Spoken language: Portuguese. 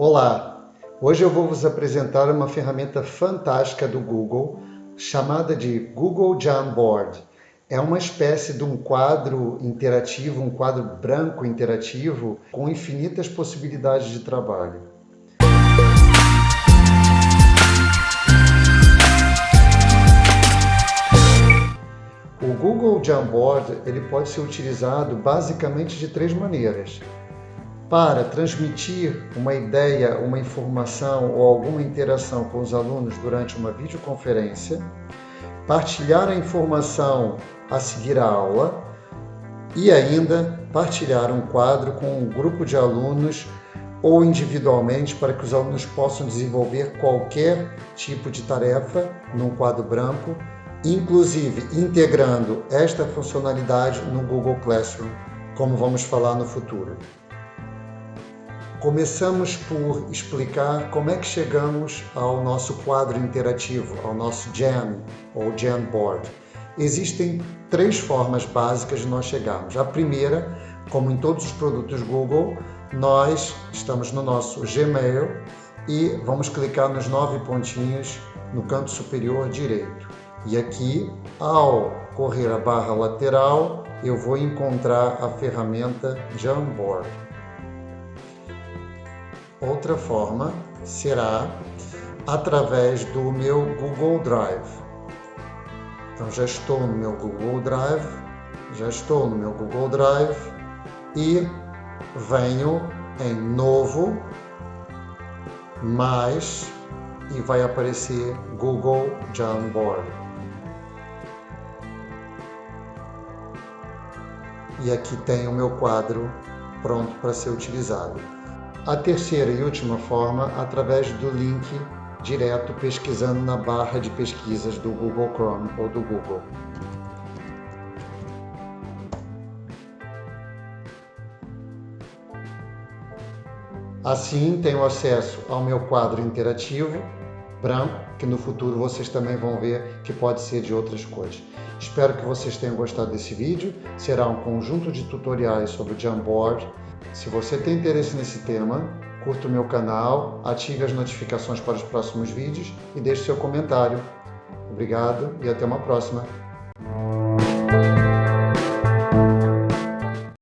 Olá! Hoje eu vou vos apresentar uma ferramenta fantástica do Google chamada de Google Jamboard. É uma espécie de um quadro interativo, um quadro branco interativo com infinitas possibilidades de trabalho. O Google Jamboard ele pode ser utilizado basicamente de três maneiras. Para transmitir uma ideia, uma informação ou alguma interação com os alunos durante uma videoconferência, partilhar a informação a seguir a aula e ainda partilhar um quadro com um grupo de alunos ou individualmente para que os alunos possam desenvolver qualquer tipo de tarefa num quadro branco, inclusive integrando esta funcionalidade no Google Classroom, como vamos falar no futuro. Começamos por explicar como é que chegamos ao nosso quadro interativo, ao nosso Jam ou Jamboard. Existem três formas básicas de nós chegarmos. A primeira, como em todos os produtos Google, nós estamos no nosso Gmail e vamos clicar nos 9 pontinhos no canto superior direito. E aqui, ao correr a barra lateral, eu vou encontrar a ferramenta Jamboard. Outra forma será através do meu Google Drive. Então já estou no meu Google Drive e venho em Novo, Mais e vai aparecer Google Jamboard. E aqui tem o meu quadro pronto para ser utilizado. A terceira e última forma, através do link direto pesquisando na barra de pesquisas do Google Chrome ou do Google. Assim, tenho acesso ao meu quadro interativo, branco, que no futuro vocês também vão ver que pode ser de outras cores. Espero que vocês tenham gostado desse vídeo. Será um conjunto de tutoriais sobre o Jamboard. Se você tem interesse nesse tema, curta o meu canal, ative as notificações para os próximos vídeos e deixe seu comentário. Obrigado e até uma próxima.